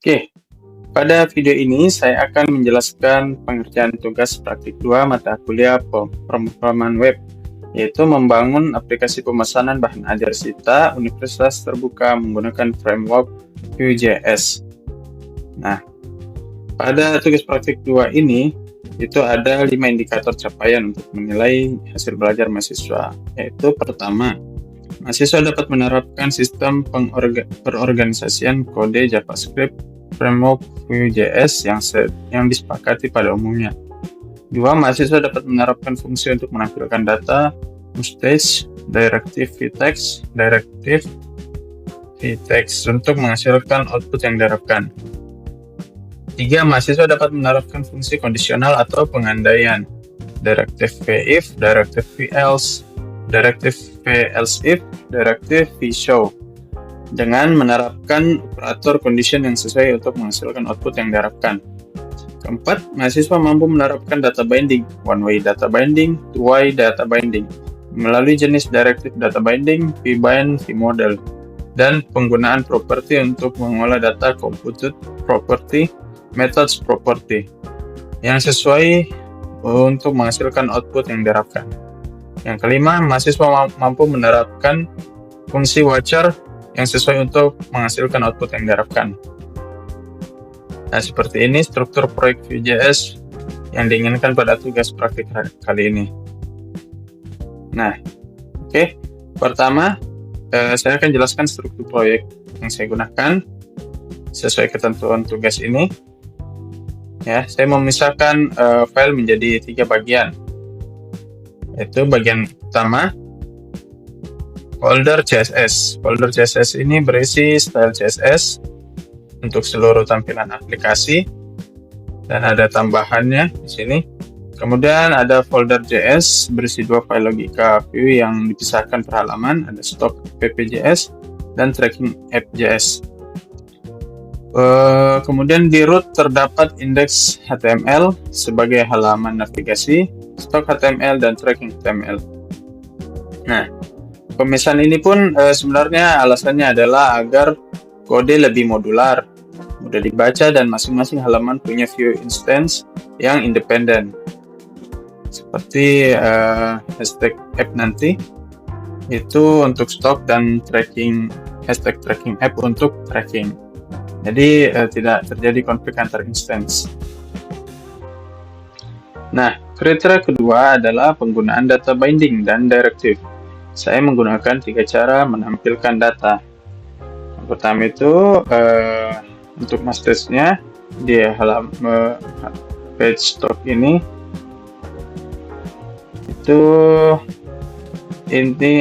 Oke, pada video ini saya akan menjelaskan pengerjaan tugas praktik 2 mata kuliah pemrograman web, yaitu membangun aplikasi pemesanan bahan ajar SITA Universitas Terbuka menggunakan framework Vue.js. Nah, pada tugas praktik 2 ini, itu ada 5 indikator capaian untuk menilai hasil belajar mahasiswa, yaitu pertama, mahasiswa dapat menerapkan sistem perorganisasian kode JavaScript framework Vue.js yang disepakati pada umumnya. 2. Mahasiswa dapat menerapkan fungsi untuk menampilkan data, mustache, directive vtext, untuk menghasilkan output yang diharapkan. 3. Mahasiswa dapat menerapkan fungsi kondisional atau pengandaian, directive vif, directive velse, directive velse-if, directive vshow, dengan menerapkan operator condition yang sesuai untuk menghasilkan output yang diharapkan. Keempat, mahasiswa mampu menerapkan data binding, one-way data binding, two-way data binding, melalui jenis directive data binding, vbind, vmodel, dan penggunaan property untuk mengolah data computed property, methods property, yang sesuai untuk menghasilkan output yang diharapkan. Yang kelima, mahasiswa mampu menerapkan fungsi watcher yang sesuai untuk menghasilkan output yang diharapkan. Nah, seperti ini struktur proyek Vue.js yang diinginkan pada tugas praktik kali ini. Nah, oke. Pertama, saya akan jelaskan struktur proyek yang saya gunakan sesuai ketentuan tugas ini. Ya, saya memisahkan file menjadi 3 bagian. Yaitu bagian pertama, folder CSS. Folder CSS ini berisi style CSS untuk seluruh tampilan aplikasi dan ada tambahannya di sini. Kemudian ada folder JS berisi 2 file logika Vue yang dipisahkan per halaman, ada stock pp.js dan tracking app.js. Kemudian di root terdapat index HTML sebagai halaman navigasi, stock HTML dan tracking HTML. Nah, pemisahan ini pun sebenarnya alasannya adalah agar kode lebih modular, mudah dibaca, dan masing-masing halaman punya Vue instance yang independen. Seperti hashtag app nanti, itu untuk stock dan hashtag tracking app untuk tracking. Jadi tidak terjadi konflik antar instance. Nah, kriteria kedua adalah penggunaan data binding dan directive. Saya menggunakan 3 cara menampilkan data. Yang pertama itu untuk mustache-nya di halaman page stock ini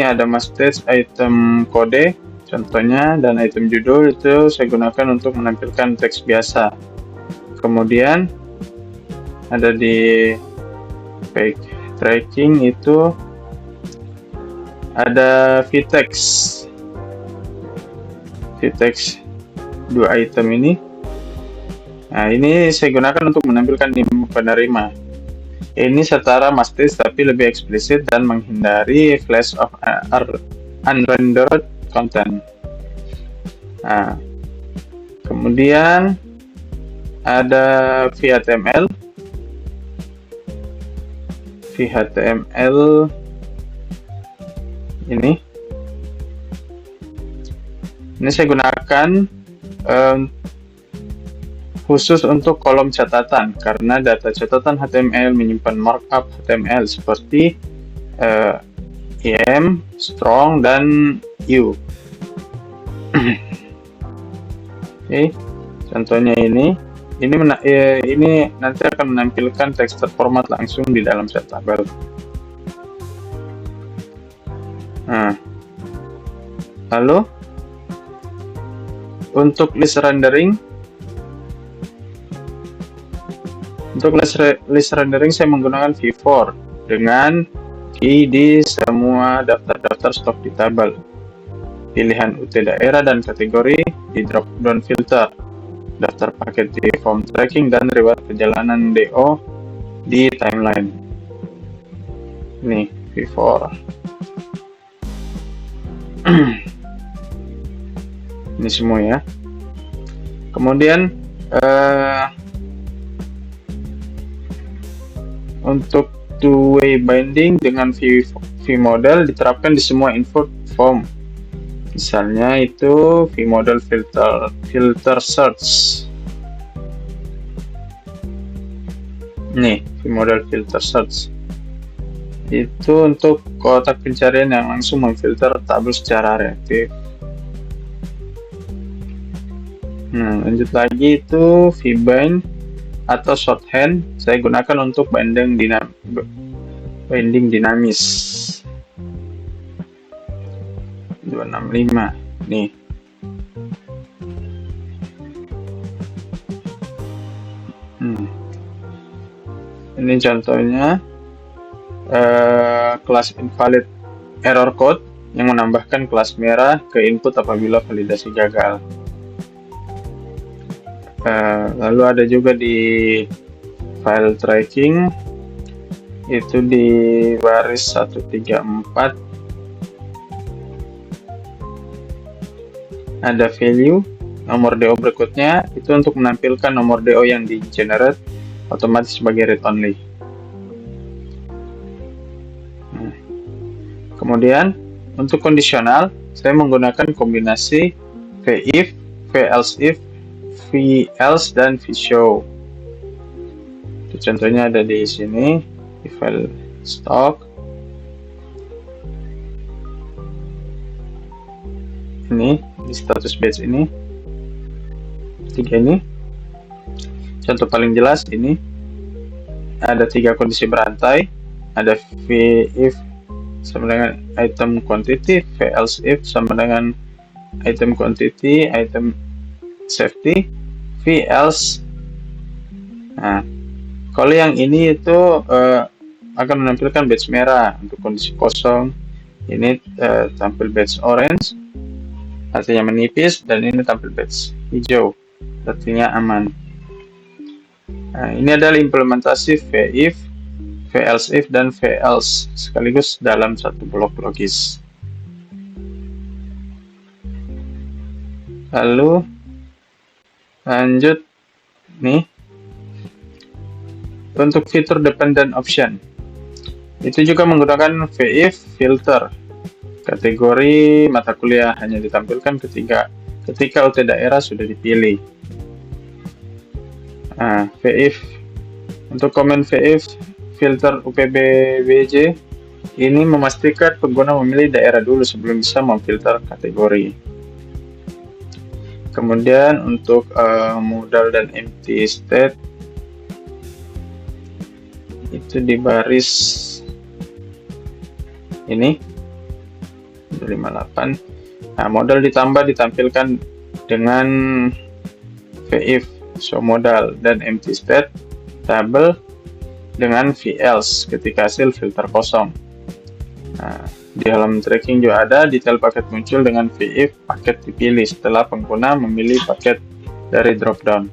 ada mustache item kode contohnya, dan item judul itu saya gunakan untuk menampilkan teks biasa. Kemudian ada di page tracking itu ada vtext 2 item ini. Nah, ini saya gunakan untuk menampilkan penerima. Ini setara mustache tapi lebih eksplisit dan menghindari flash of unrendered content. Nah, kemudian ada vhtml ini saya gunakan khusus untuk kolom catatan karena data catatan HTML menyimpan markup HTML seperti im, strong, dan u. Oke, contohnya ini nanti akan menampilkan teks terformat langsung di dalam set tabel. Nah, lalu untuk list rendering, saya menggunakan v-for dengan key di semua daftar stok di tabel, pilihan UT daerah dan kategori di drop-down filter, daftar paket di form tracking, dan riwayat perjalanan DO di timeline. Ini v-for. Ini semua ya. Kemudian untuk two-way binding dengan vModel diterapkan di semua input form. Misalnya itu vModel filter search. Nih, vModel filter search. Itu untuk kotak pencarian yang langsung memfilter tabel secara reaktif. Nah, lanjut lagi itu vbind atau shorthand saya gunakan untuk binding dinamis. 265 nih. Ini contohnya kelas invalid error code yang menambahkan kelas merah ke input apabila validasi gagal. Lalu ada juga di file tracking itu di baris 134 ada value nomor DO berikutnya itu untuk menampilkan nomor DO yang di generate otomatis sebagai read only. Kemudian untuk kondisional saya menggunakan kombinasi vif, velsif, velse dan vshow. Itu contohnya ada di sini di file stock. Ini di status batch ini. Tiga ini. Contoh paling jelas ini ada 3 kondisi berantai. Ada vif sama dengan item quantity, velsif sama dengan item quantity, item safety, velse. Nah, kalau yang ini itu akan menampilkan batch merah untuk kondisi kosong. Ini tampil batch orange, artinya menipis, dan ini tampil batch hijau, artinya aman. Nah, ini adalah implementasi vif, velsif, dan velse sekaligus dalam satu blok logis. Lalu lanjut nih untuk fitur dependent option itu juga menggunakan vif filter. Kategori mata kuliah hanya ditampilkan ketika UT daerah sudah dipilih. Nah, vif untuk komen vif filter UPBWJ ini memastikan pengguna memilih daerah dulu sebelum bisa memfilter kategori. Kemudian untuk modal dan empty state itu di baris ini 58. Nah, modal ditampilkan dengan vif show modal dan empty state tabel dengan velse ketika hasil filter kosong. Nah, di halaman tracking juga ada detail paket muncul dengan vif paket dipilih setelah pengguna memilih paket dari dropdown.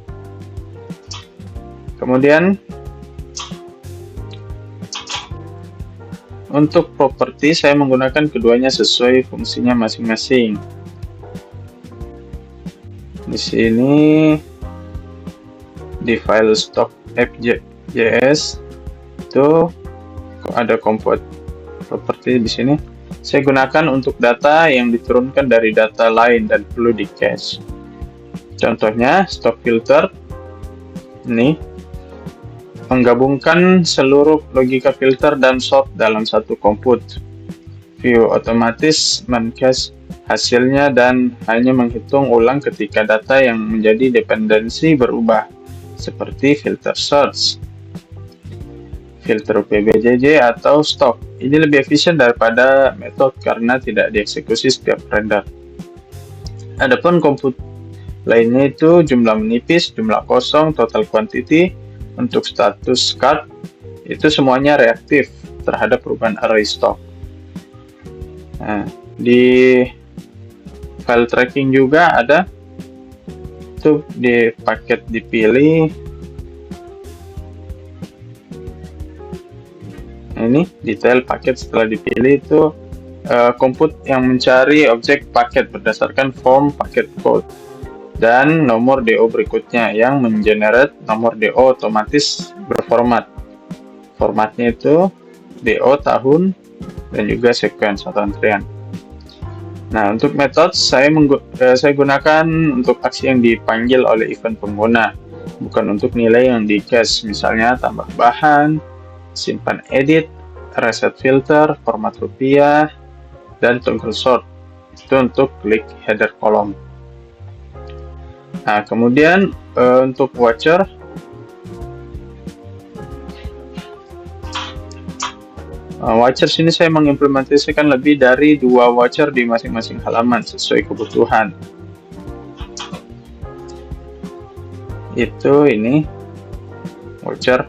Kemudian untuk properti saya menggunakan keduanya sesuai fungsinya masing-masing. Di sini di file stock app.js itu ada compute properti di sini. Saya gunakan untuk data yang diturunkan dari data lain dan perlu di cache. Contohnya stock filter ini menggabungkan seluruh logika filter dan sort dalam satu compute. View otomatis men-cache hasilnya dan hanya menghitung ulang ketika data yang menjadi dependensi berubah, seperti filter search, filter UPBJJ atau stock. Ini lebih efisien daripada metode karena tidak dieksekusi setiap render. Adapun compute lainnya itu jumlah menipis, jumlah kosong, total quantity. Untuk status card itu semuanya reaktif terhadap perubahan array stock. Nah, di file tracking juga ada itu di paket dipilih. Nah, ini detail paket setelah dipilih itu compute yang mencari objek paket berdasarkan form paket code. dan nomor DO berikutnya yang mengenerate nomor DO otomatis berformat. Formatnya itu DO tahun dan juga sequence atau antrian. Nah, untuk metode saya gunakan untuk aksi yang dipanggil oleh event pengguna, bukan untuk nilai yang di-cache, misalnya tambah bahan, simpan edit, reset filter, format rupiah, dan toggle sort. Itu untuk klik header kolom. Nah, kemudian untuk voucher, voucher sini saya mengimplementasikan lebih dari 2 voucher di masing-masing halaman sesuai kebutuhan. Itu ini voucher.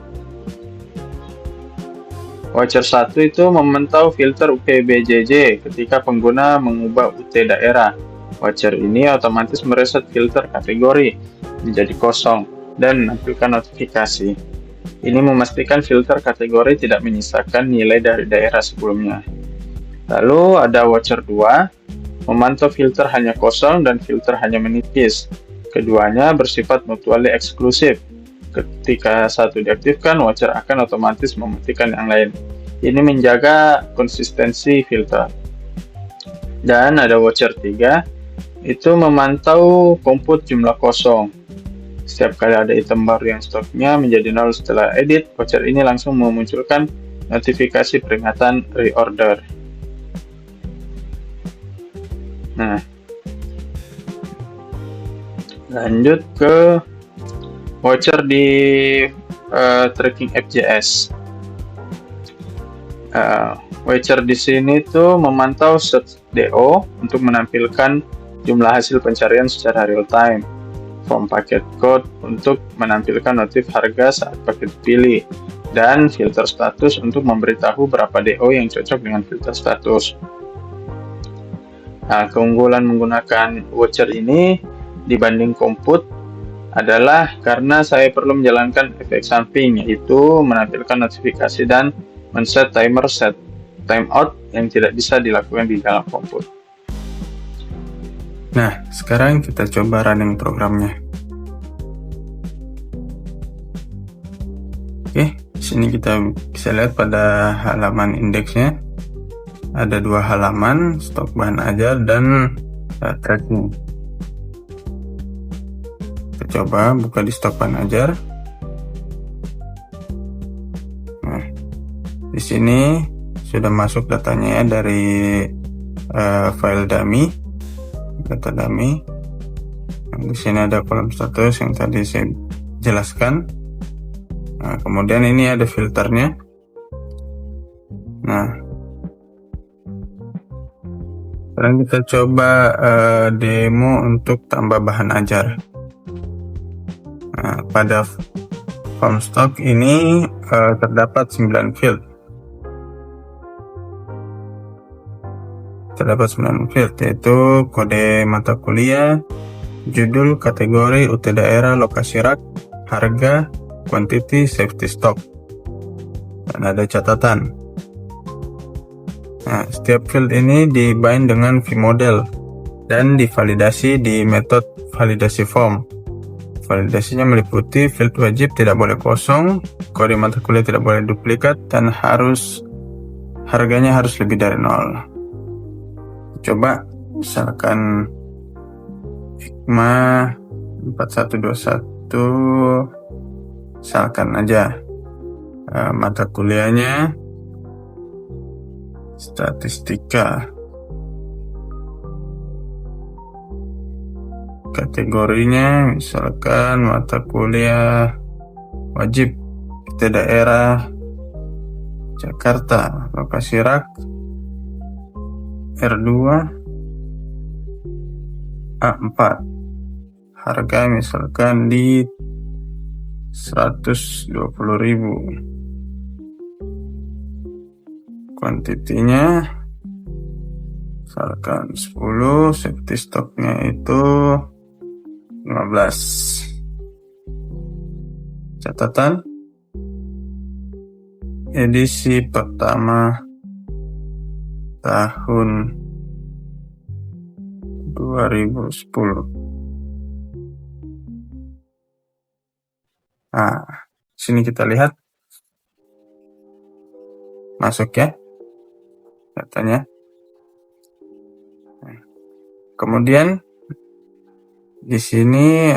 Voucher 1 itu memantau filter UPBJJ ketika pengguna mengubah UT daerah. Voucher ini otomatis mereset filter kategori menjadi kosong dan menampilkan notifikasi. Ini memastikan filter kategori tidak menyisakan nilai dari daerah sebelumnya. Lalu ada voucher 2, memantau filter hanya kosong dan filter hanya menipis. Keduanya bersifat mutually eksklusif. Ketika satu diaktifkan, voucher akan otomatis mematikan yang lain. Ini menjaga konsistensi filter. Dan ada voucher 3, itu memantau komput jumlah kosong. Setiap kali ada item baru yang stoknya menjadi 0 setelah edit, voucher ini langsung memunculkan notifikasi peringatan reorder. Nah, lanjut ke voucher di tracking FJS. Voucher di sini tuh memantau search DO untuk menampilkan jumlah hasil pencarian secara real time. Form paket code untuk menampilkan notif harga saat paket dipilih, dan filter status untuk memberitahu berapa DO yang cocok dengan filter status. Nah, keunggulan menggunakan voucher ini dibanding komput adalah karena saya perlu menjalankan efek samping, yaitu menampilkan notifikasi dan men-set timer set timeout yang tidak bisa dilakukan di dalam komput. Nah, sekarang kita coba running programnya. Oke, di sini kita bisa lihat pada halaman indeksnya ada 2 halaman, stok bahan ajar dan tracking. Kita coba buka di stok bahan ajar. Nah, di sini sudah masuk datanya ya dari file dummy. Data dummy. Di sini ada kolom status yang tadi saya jelaskan. Nah, kemudian ini ada filternya. Nah, sekarang kita coba demo untuk tambah bahan ajar. Nah, pada form stock ini terdapat 9 field. Terdapat 9 field, yaitu kode mata kuliah, judul, kategori, UT daerah, lokasi rak, harga, quantity, safety stock, dan ada catatan. Nah, setiap field ini dibind dengan vModel dan divalidasi di metode validasi form. Validasinya meliputi field wajib tidak boleh kosong, kode mata kuliah tidak boleh duplikat, dan harganya harus lebih dari 0. Coba misalkan Hikmah 4121, misalkan aja mata kuliahnya statistika, kategorinya misalkan mata kuliah wajib, UT daerah Jakarta, lokasi rak R2 A4, harga misalkan di 120.000, kuantitinya misalkan 10, safety stocknya itu 15. Catatan edisi pertama tahun 2010. Nah, sini kita lihat masuk ya datanya. Kemudian di sini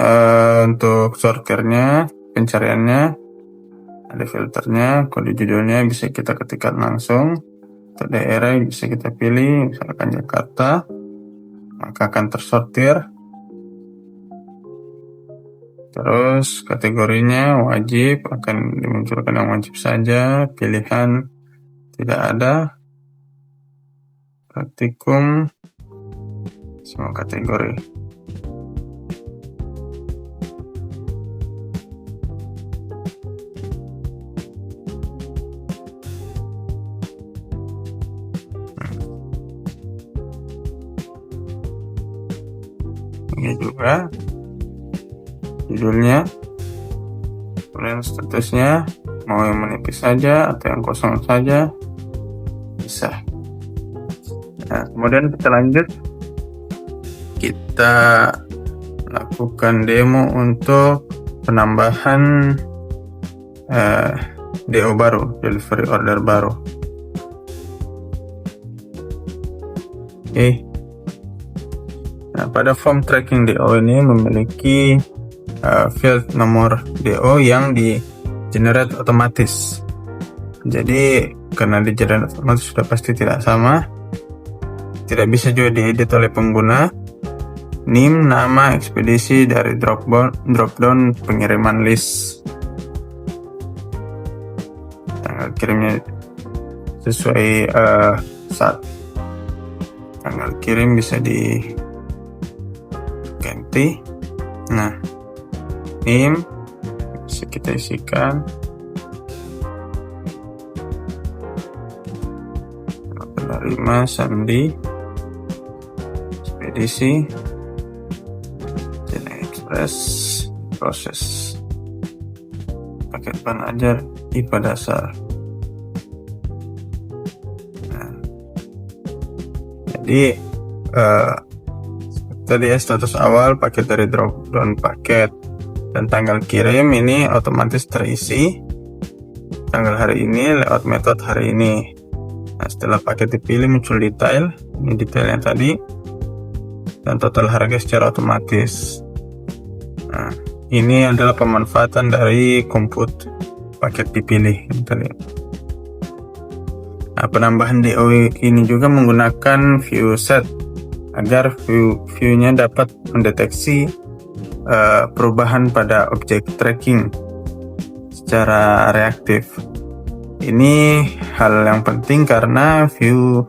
untuk sortirnya, pencariannya, ada filternya, kode judulnya bisa kita ketikkan langsung. Untuk daerah bisa kita pilih, misalkan Jakarta, maka akan tersortir. Terus kategorinya wajib, akan dimunculkan yang wajib saja, pilihan tidak ada, praktikum, semua kategori. Ini juga judulnya, kemudian statusnya, mau yang menipis saja atau yang kosong saja bisa. Nah, kemudian kita lanjut, kita lakukan demo untuk penambahan DO baru, delivery order baru. Oke. Nah, pada form tracking DO ini memiliki field nomor DO yang di generate otomatis. Jadi karena di generate otomatis sudah pasti tidak sama, tidak bisa juga diedit oleh pengguna. NIM, nama, ekspedisi dari dropdown pengiriman list. Tanggal kirimnya sesuai saat tanggal kirim bisa diganti. Nah, NIM bisa kita isikan, penerima sandi, ekspedisi, China Express, proses, paket ban ajar, IPA dasar. Nah, jadi tadi ya, status awal paket dari dropdown paket dan tanggal kirim ini otomatis terisi tanggal hari ini lewat metode hari ini. Nah, setelah paket dipilih muncul detail, ini detailnya tadi, dan total harga secara otomatis. Nah, ini adalah pemanfaatan dari compute paket dipilih tadi. Nah, penambahan DO ini juga menggunakan view set agar view-nya dapat mendeteksi perubahan pada objek tracking secara reaktif. Ini hal yang penting karena view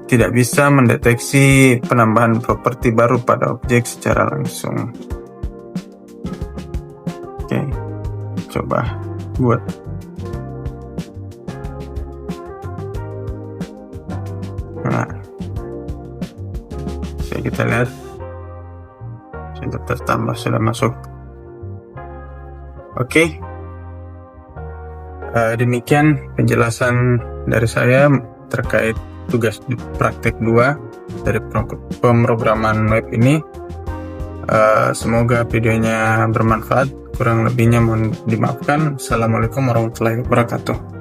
tidak bisa mendeteksi penambahan properti baru pada objek secara langsung. Oke, coba buat. Nah, kita lihat sudah tertambah, sudah masuk. Oke. Demikian penjelasan dari saya terkait tugas praktek 2 dari pemrograman web ini. Semoga videonya bermanfaat, kurang lebihnya mohon dimaafkan. Assalamualaikum warahmatullahi wabarakatuh.